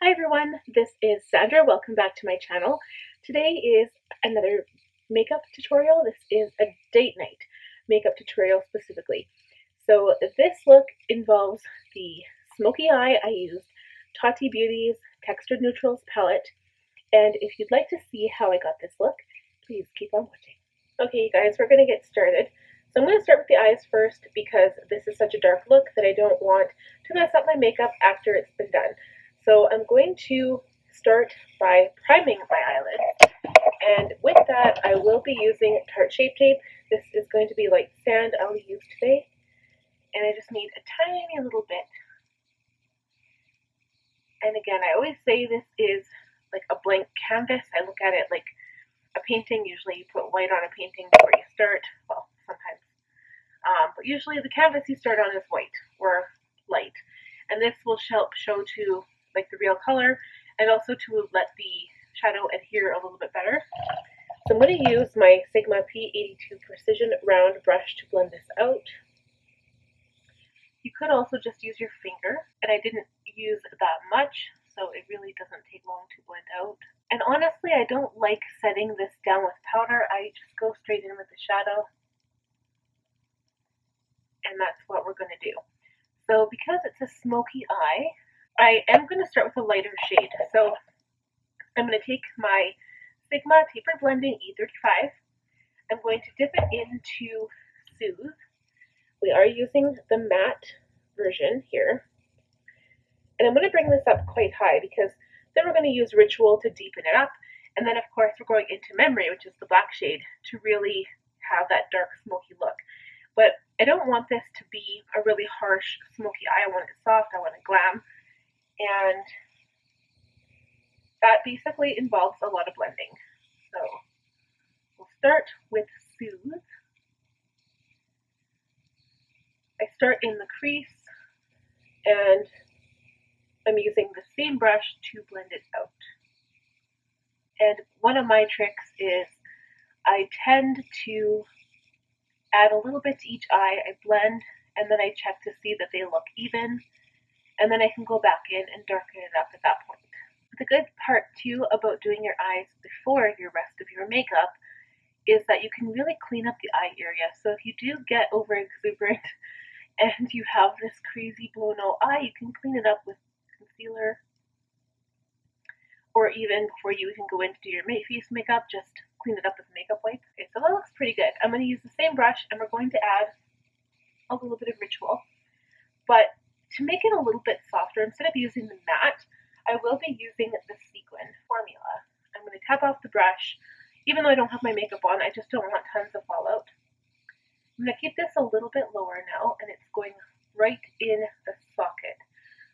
Hi everyone, this is Sandra. Welcome back to my channel. Today is another makeup tutorial. This is a date night makeup tutorial specifically. So this look involves the smoky eye. I used Tati Beauty's Textured Neutrals palette, and if you'd like to see how I got this look, please keep on watching. Okay you guys, we're going to get started. So I'm going to start with the eyes first because this is such a dark look that I don't want to mess up my makeup after it's been done. So I'm going to start by priming my eyelid, and with that I will be using Tarte Shape Tape. This is going to be like sand I'll use today, and I just need a tiny little bit. And again, I always say this is like a blank canvas. I look at it like a painting. Usually you put white on a painting before you start, well sometimes, but usually the canvas you start on is white or light, and this will help show to like the real color, and also to let the shadow adhere a little bit better. So I'm going to use my Sigma P82 Precision Round Brush to blend this out. You could also just use your finger, and I didn't use that much, so it really doesn't take long to blend out. And honestly, I don't like setting this down with powder. I just go straight in with the shadow, and that's what we're going to do. So because it's a smoky eye, I am going to start with a lighter shade. So I'm going to take my Sigma Tapered Blending E35. I'm going to dip it into Soothe. We are using the matte version here. And I'm going to bring this up quite high because then we're going to use Ritual to deepen it up. And then of course we're going into Memory, which is the black shade, to really have that dark smoky look. But I don't want this to be a really harsh smoky eye. I want it soft, I want it glam. And that basically involves a lot of blending. So we'll start with Soothe. I start in the crease, and I'm using the same brush to blend it out. And one of my tricks is I tend to add a little bit to each eye. I blend, and then I check to see that they look even, and then I can go back in and darken it up at that point. The good part too about doing your eyes before your rest of your makeup is that you can really clean up the eye area. So if you do get over exuberant and you have this crazy blown out eye, you can clean it up with concealer, or even before you even go in to do your face makeup, just clean it up with a makeup wipe. Okay, so that looks pretty good. I'm going to use the same brush, and we're going to add a little bit of Ritual, but to make it a little bit softer, instead of using the matte, I will be using the sequin formula. I'm going to tap off the brush. Even though I don't have my makeup on, I just don't want tons of fallout. I'm going to keep this a little bit lower now, and it's going right in the socket.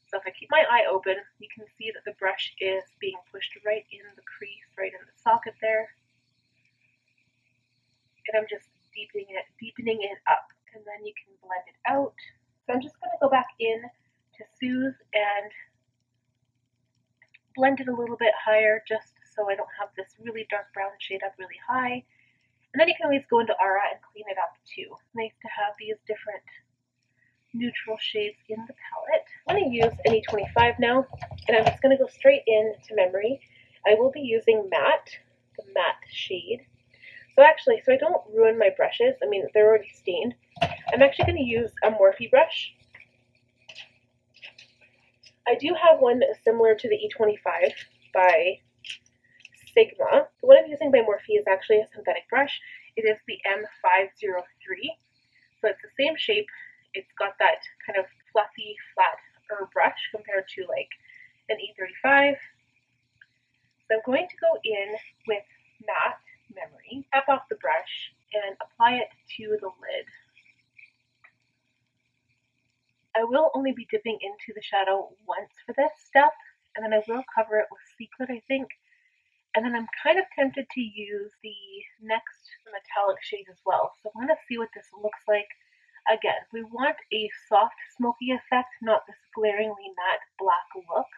So if I keep my eye open, you can see that the brush is being pushed right in the crease, right in the socket there. And I'm just deepening it up, and then you can blend it out. So I'm just going to go back in to Soothe and blend it a little bit higher, just so I don't have this really dark brown shade up really high. And then you can always go into Aura and clean it up too. Nice to have these different neutral shades in the palette. I'm going to use an E25 now, and I'm just going to go straight into Memory. I will be using Matte, the matte shade. So actually, so I don't ruin my brushes, I mean they're already stained, I'm actually going to use a Morphe brush. I do have one similar to the E25 by Sigma. The one I'm using by Morphe is actually a synthetic brush. It is the M503. So it's the same shape. It's got that kind of fluffy, flatter brush compared to like an E35. So I'm going to go in with Matte Memory, tap off the brush, and apply it to the lid. I will only be dipping into the shadow once for this step, and then I will cover it with Secret, I think. And then I'm kind of tempted to use the next metallic shade as well. So I want to see what this looks like. Again, we want a soft smoky effect, not this glaringly matte black look.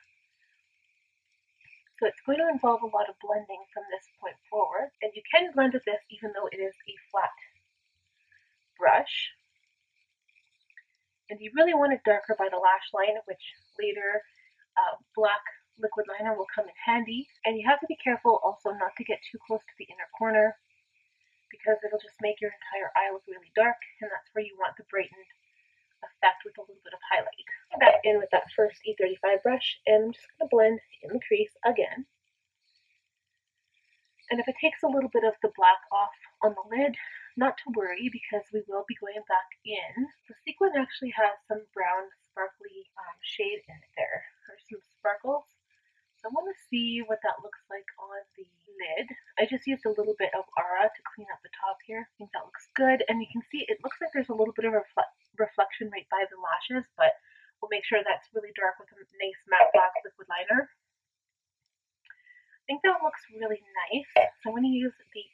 So it's going to involve a lot of blending from this point forward. And you can blend with this even though it is a flat brush. And you really want it darker by the lash line, which later black liquid liner will come in handy. And you have to be careful also not to get too close to the inner corner, because it'll just make your entire eye look really dark, and that's where you want the brightened effect with a little bit of highlight. I'm back in with that first E35 brush, and I'm just going to blend in the crease again. And if it takes a little bit of the black off on the lid, not to worry, because we will be going back in. The sequin actually has some brown sparkly shade in it there. There's some sparkles. So I want to see what that looks like on the lid. I just used a little bit of Aura to clean up the top here. I think that looks good. And you can see it looks like there's a little bit of reflection right by the lashes, but we'll make sure that's really dark with a nice matte black liquid liner. I think that looks really nice. So I'm going to use the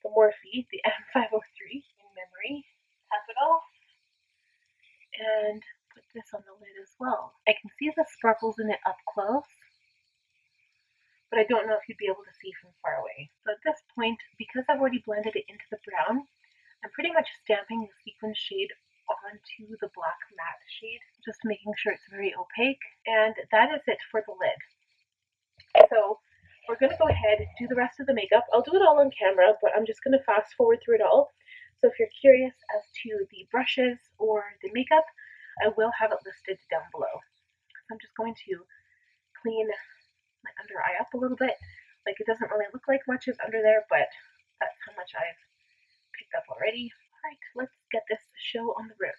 the Morphe, the M503 in memory. Tap it off and put this on the lid as well. I can see the sparkles in it up close, but I don't know if you'd be able to see from far away. So at this point, because I've already blended it into the brown, I'm pretty much stamping the sequin shade onto the black matte shade, just making sure it's very opaque. And that is it for the lid. So we're going to go ahead and do the rest of the makeup. I'll do it all on camera, but I'm just going to fast forward through it all. So if you're curious as to the brushes or the makeup, I will have it listed down below. So I'm just going to clean my under eye up a little bit. Like, it doesn't really look like much is under there, but that's how much I've picked up already. All right, let's get this show on the road.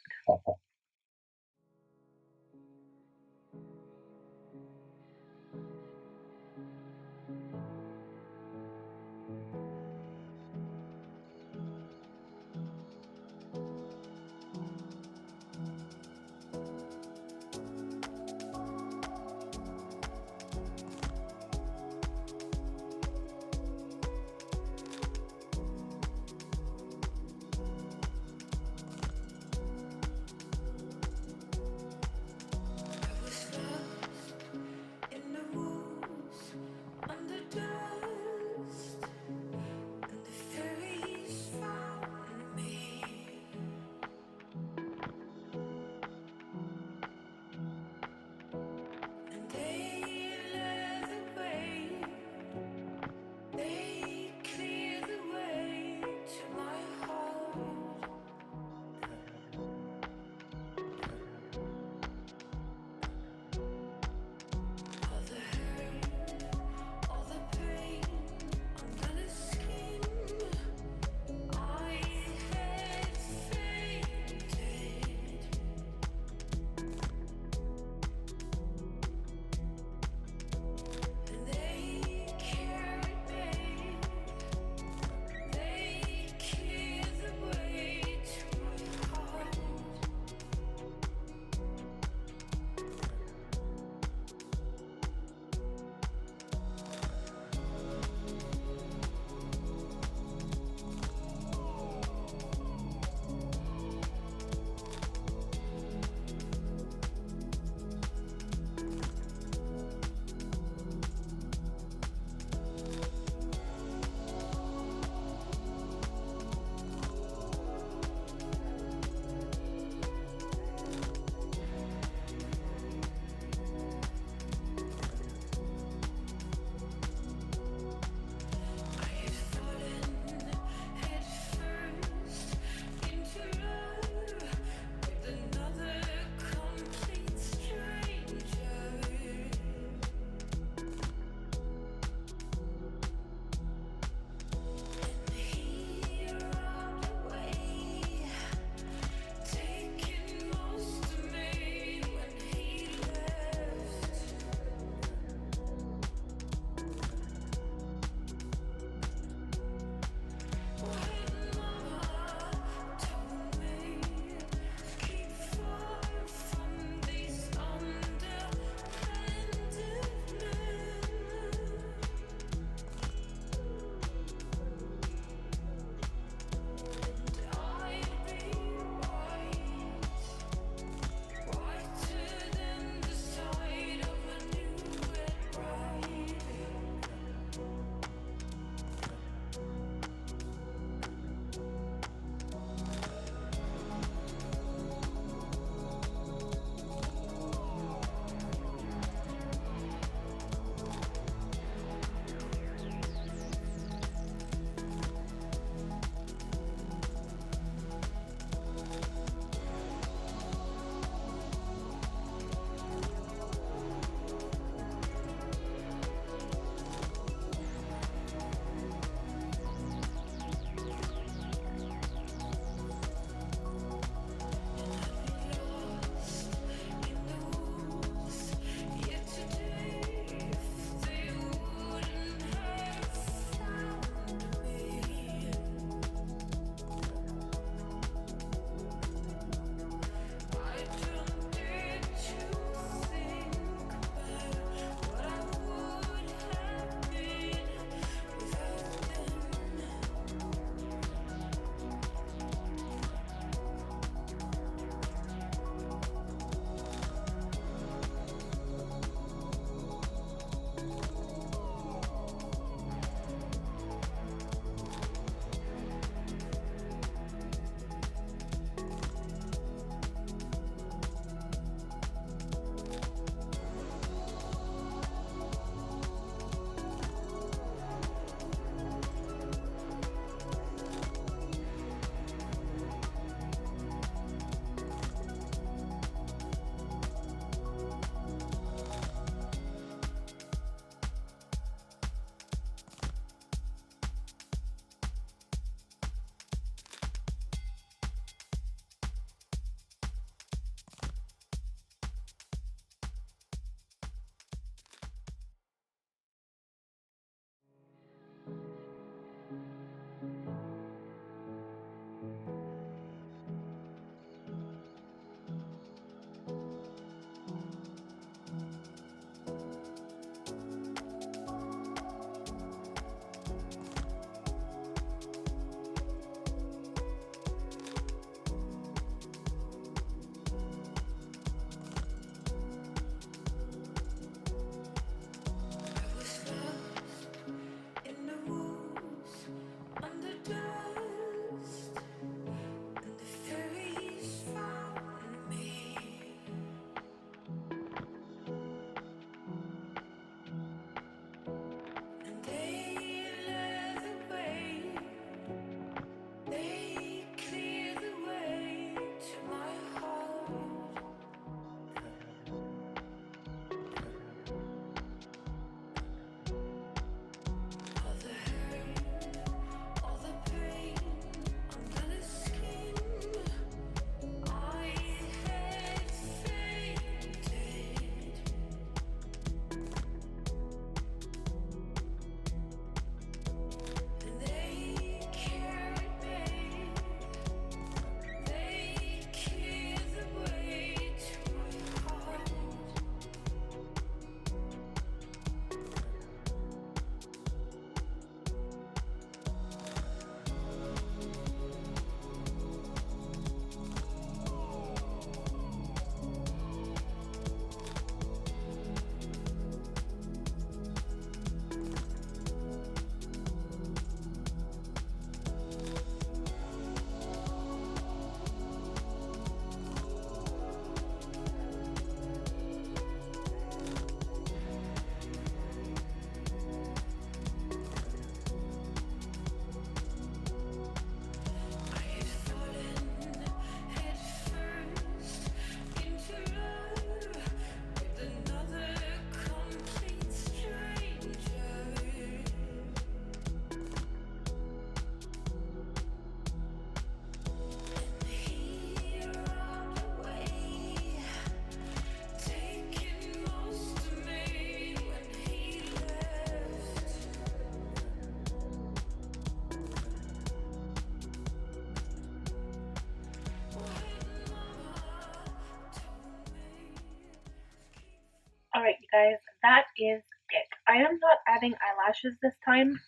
Alright, you guys, that is it. I am not adding eyelashes this time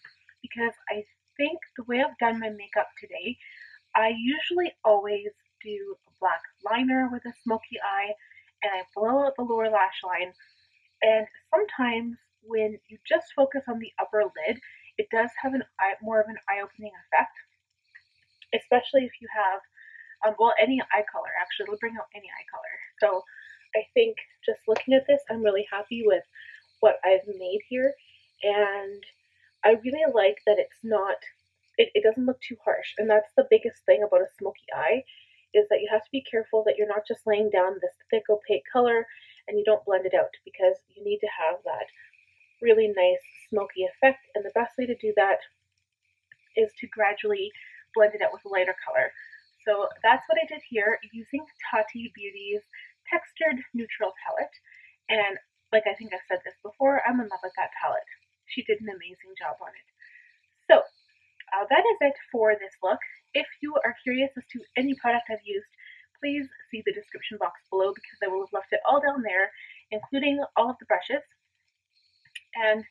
because I think the way I've done my makeup today, I usually always do a black liner with a smoky eye and I blow out the lower lash line. And sometimes when you just focus on the upper lid, it does have more of an eye-opening effect, especially if you have, well, any eye color. Actually, it'll bring out any eye color. So I think just looking at this, I'm really happy with what I've made here, and I really like that it's not, it doesn't look too harsh, and that's the biggest thing about a smoky eye, is that you have to be careful that you're not just laying down this thick opaque color and you don't blend it out, because you need to have that really nice smoky effect, and the best way to do that is to gradually blend it out with a lighter color. So that's what I did here using Tati Beauty's Textured Neutral Palette, and like I think I've said this before, I'm in love with that palette. She did an amazing job on it. So that is it for this look. If you are curious as to any product I've used, please see the description box below because I will have left it all down there, including all of the brushes. And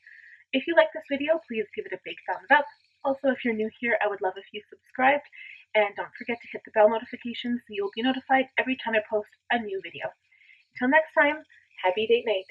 if you like this video, please give it a big thumbs up. Also, if you're new here, I would love if you subscribed, and don't forget to hit the bell notification so you'll be notified every time I post a new video. Until next time, happy date night.